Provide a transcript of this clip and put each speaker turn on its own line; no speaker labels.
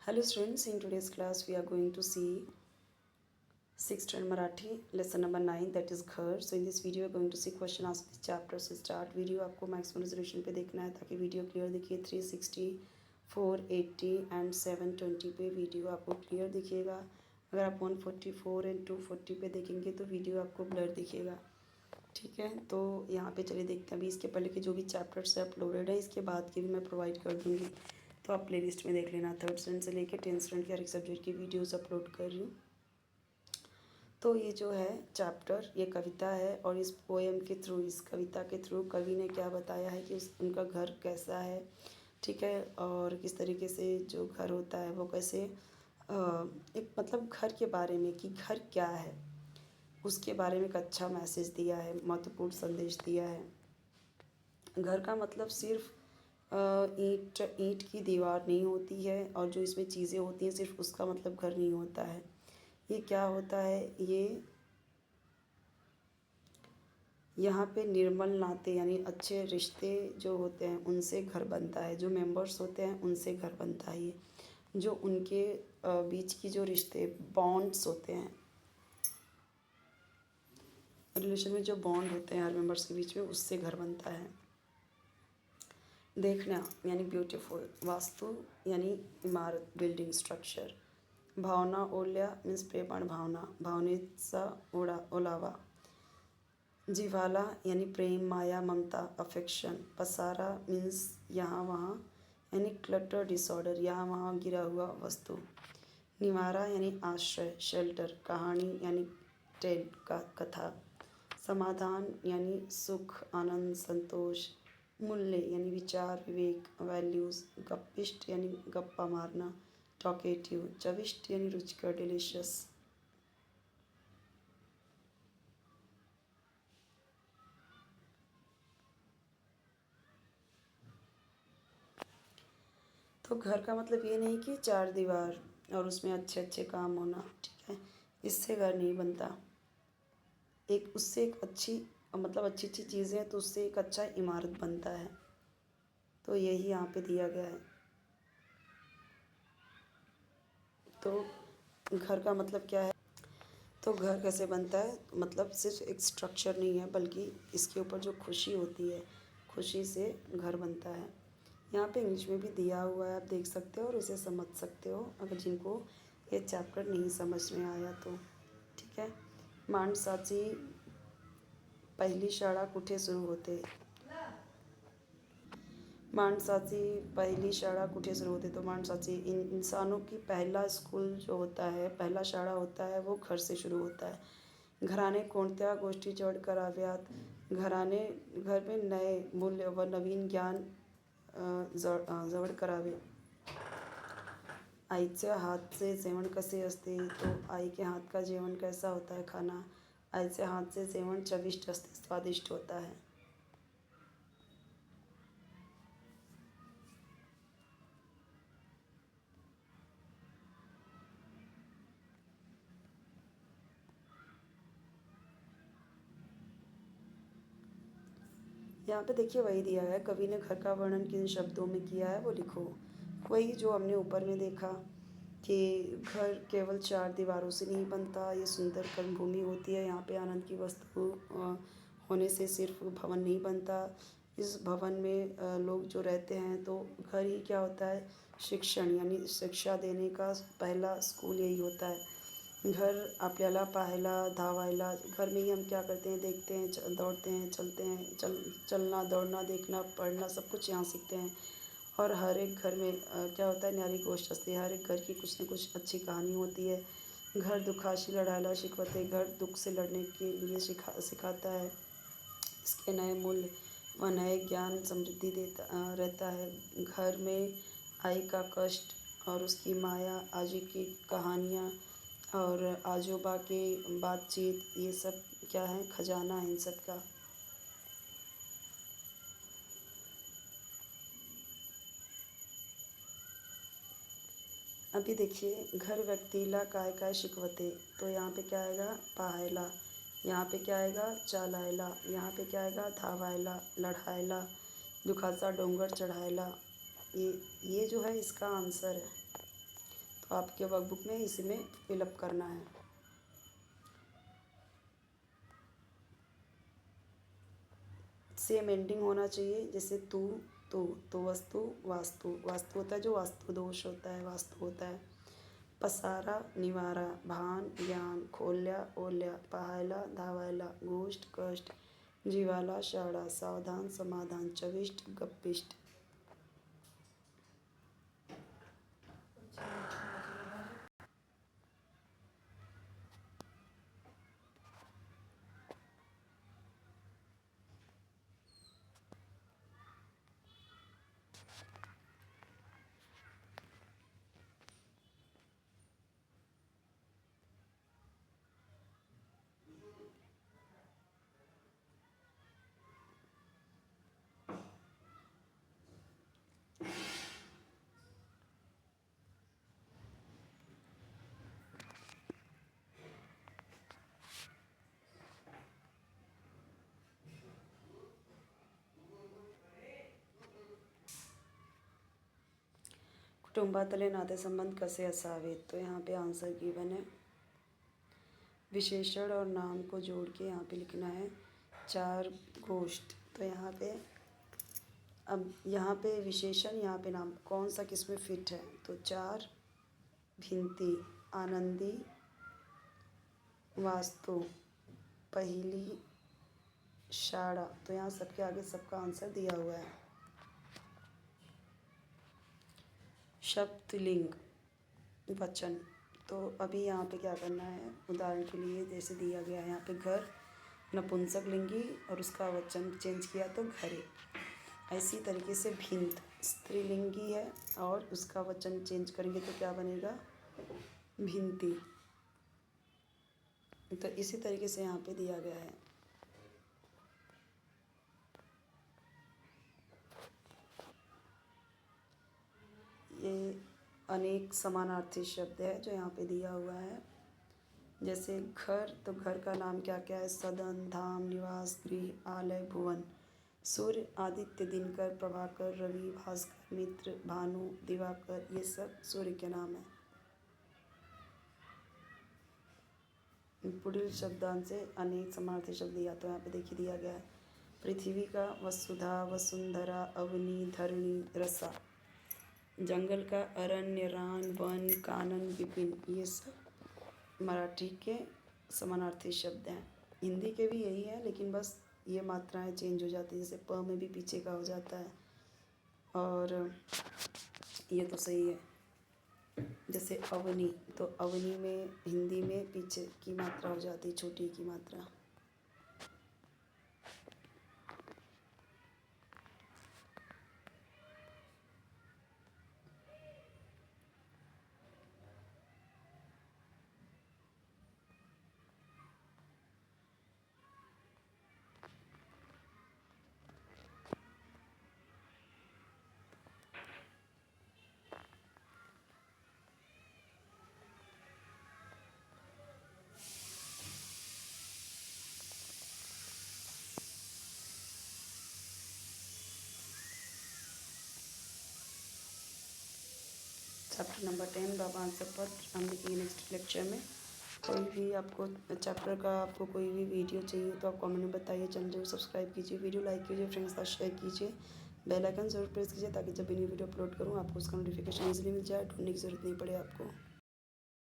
Hello students, in today's class we are going to see 6th standard Marathi lesson number 9, that is घर. So in this video we are going to see question answer the chapter. So start video आपको maximum resolution पे देखना है ताकि video clear दिखे. 360, 480 and 720 पे video आपको clear दिखेगा. अगर आप 144 एंड 240 पे देखेंगे तो वीडियो आपको ब्लर दिखेगा. ठीक है, तो यहाँ पे चलिए देखते हैं. अभी इसके पहले के जो भी चैप्टर्स है अपलोडेड है, इसके बाद के भी मैं प्रोवाइड कर दूँगी, तो आप प्लेलिस्ट में देख लेना. 3rd स्टैंडर्ड से लेकर 10th स्टैंडर्ड के हर एक सब्जेक्ट की वीडियोस अपलोड कर रही हूँ. तो ये जो है चैप्टर, ये कविता है और इस पोएम के थ्रू, इस कविता के थ्रू कवि ने क्या बताया है कि उनका घर कैसा है. ठीक है, और किस तरीके से जो घर होता है वो कैसे एक मतलब घर के बारे में कि घर क्या है उसके बारे में एक अच्छा मैसेज दिया है, महत्वपूर्ण संदेश दिया है. घर का मतलब सिर्फ ईंट की दीवार नहीं होती है, और जो इसमें चीज़ें होती हैं सिर्फ उसका मतलब घर नहीं होता है. ये क्या होता है, ये यहाँ पे निर्मल नाते यानी अच्छे रिश्ते जो होते हैं उनसे घर बनता है. जो मेंबर्स होते हैं उनसे घर बनता है. ये जो उनके बीच की जो रिश्ते बॉन्ड्स होते हैं, रिलेशन में जो बॉन्ड होते हैं हर मेंबर्स के बीच में, उससे घर बनता है. देखना यानी ब्यूटीफुल, वास्तु यानी इमारत, बिल्डिंग, स्ट्रक्चर. भावना ओढल्या मीन्स प्रेमळ भावना, भावनेचा ओलावा. जिव्हाळा यानी प्रेम, माया, ममता, अफेक्शन. पसारा मीन्स यहाँ वहाँ यानी क्लटर, डिसऑर्डर, यहाँ वहाँ गिरा हुआ वस्तु. निवारा यानी आश्रय, शेल्टर. कहानी यानी टेल का कथा. समाधान यानी सुख, आनंद, संतोष. मूल्य यानी विचार, विवेक, वैल्यूज़. गप्पिष्ट यानी गप्पा मारना, टॉकेटिव. चविष्ट यानी रुचिकर, डिलीशियस. तो घर का मतलब ये नहीं कि 4 दीवार और उसमें अच्छे अच्छे काम होना. ठीक है, इससे घर नहीं बनता. एक उससे एक अच्छी मतलब अच्छी अच्छी चीज़ें हैं तो उससे एक अच्छा इमारत बनता है. तो यही यहाँ पे दिया गया है. तो घर का मतलब क्या है, तो घर कैसे बनता है, मतलब सिर्फ एक स्ट्रक्चर नहीं है बल्कि इसके ऊपर जो खुशी होती है, खुशी से घर बनता है. यहाँ पे इंग्लिश में भी दिया हुआ है, आप देख सकते हो और इसे समझ सकते हो अगर जिनको ये चैप्टर नहीं समझ में आया तो. ठीक है. माणसाची पहिली शाळा कुठे सुरू होते. माणसाची पहिली शाळा कुठे सुरू होते, तो माणसाची इंसानों की पहला स्कूल जो होता है, पहला शाळा होता है वो घर से शुरू होता है. घराने कोणत्या गोष्टी जवळ कराव्यात. घर में नए मूल्य व नवीन ज्ञान जवळ करावे. आईच्या हातचे जेवण कसे असते, तो आई के हाथ का जेवण कैसा होता है खाना. आईचे हाथचे जेवण चविष्ट असते, स्वादिष्ट होता है. यहाँ पे देखिए वही दिया है, कवि ने घर का वर्णन किन शब्दों में किया है वो लिखो. वही जो हमने ऊपर में देखा कि घर केवल 4 दीवारों से नहीं बनता, ये सुंदर कर्मभूमि होती है. यहाँ पे आनंद की वस्तु होने से सिर्फ भवन नहीं बनता. इस भवन में लोग जो रहते हैं, तो घर ही क्या होता है, शिक्षण यानी शिक्षा देने का पहला स्कूल यही होता है. घर आपल्याला पाहायला, धावायला. घर में ही हम क्या करते हैं, देखते हैं, दौड़ते हैं, चलते हैं. चलना, दौड़ना, देखना, पढ़ना, सब कुछ यहाँ सीखते हैं. और हर एक घर में क्या होता है, न्यारी गोष्ट असते. हर एक घर की कुछ न कुछ अच्छी कहानी होती है. घर दुखाशी लढायला शिकवते. घर दुख से लड़ने के लिए सिखाता है. इसके नए मूल्य व नए ज्ञान समृद्धि रहता है. घर में आई का कष्ट और उसकी माया, आजी की कहानियाँ और आजोबा की बातचीत, ये सब क्या है, खजाना है इन सब का. अभी देखिए, घर व्यक्तीला काय काय शिकवते. तो यहाँ पे क्या आएगा, पाहायला. यहाँ पे क्या आएगा, चालायला. यहाँ पे क्या आएगा, धावायला, लढायला, दुखाचा डोंगर चढायला. ये जो है इसका आंसर है. तो आपके वर्कबुक में इसी में फिलअप करना है। सेम एंडिंग होना चाहिए, जैसे तू तो वस्तु वास्तु, वास्तु होता है जो वास्तु दोष होता है, वास्तु होता है। पसारा निवारा, भान ज्ञान, खोल्या ओल्या, पाहायला धावायला, गोष्ट कष्ट, जीवाला शाळा, सावधान समाधान, चविष्ट गप्पिष्ट। कुटुंबातले नातेसंबंध कसे असावेत, तो यहाँ पे आंसर गिवन है। विशेषण और नाम को जोड़ के यहाँ पे लिखना है। चार गोष्ठ, तो यहाँ पे अब यहाँ पे विशेषण, यहाँ पे नाम, कौन सा किस में फिट है, तो चार भिंती, आनंदी, वास्तु, पहली शाड़ा, तो यहाँ सबके आगे सबका आंसर दिया हुआ है। शब्दलिंग वचन, तो अभी यहाँ पे क्या करना है, उदाहरण के लिए जैसे दिया गया है यहाँ पे घर नपुंसक लिंगी और उसका वचन चेंज किया तो घरे। ऐसी तरीके से भिंत स्त्रीलिंगी है और उसका वचन चेंज करेंगे तो क्या बनेगा, भिंती। तो इसी तरीके से यहाँ पे दिया गया है। ये अनेक समानार्थी शब्द है जो यहाँ पे दिया हुआ है। जैसे घर, तो घर का नाम क्या क्या है, सदन, धाम, निवास, गृह, आलय, भुवन। सूर्य, आदित्य, दिनकर, प्रभाकर, रवि, भास्कर, मित्र, भानु, दिवाकर, ये सब सूर्य के नाम है। पुढील शब्दांश से अनेक समानार्थी शब्द दिया, तो यहाँ पे देखिए दिया गया है। पृथ्वी का वसुधा, वसुंधरा, अवनी, धरणी, रसा। जंगल का अरण्य, रान, वन, कानन, विपिन, ये सब मराठी के समानार्थी शब्द हैं। हिंदी के भी यही है, लेकिन बस ये मात्राएं चेंज हो जाती है, जैसे प में भी पीछे का हो जाता है, और ये तो सही है। जैसे अवनी, तो अवनी में हिंदी में पीछे की मात्रा हो जाती है, छोटी की मात्रा। चैप्टर नंबर 10 बाबा आंसर पत्र हम देखेंगे नेक्स्ट लेक्चर में। कोई भी आपको चैप्टर का आपको कोई भी वीडियो चाहिए तो आप कमेंट में बताइए। चैनल जरूर सब्सक्राइब कीजिए, वीडियो लाइक कीजिए, फ्रेंड्स के साथ शेयर कीजिए, बेल आइकन जरूर प्रेस कीजिए ताकि जब भी न्यू वीडियो अपलोड करूँ आपको उसका नोटिफिकेशन ईजिली मिल जाए, ढूंढने की ज़रूरत नहीं पड़े आपको।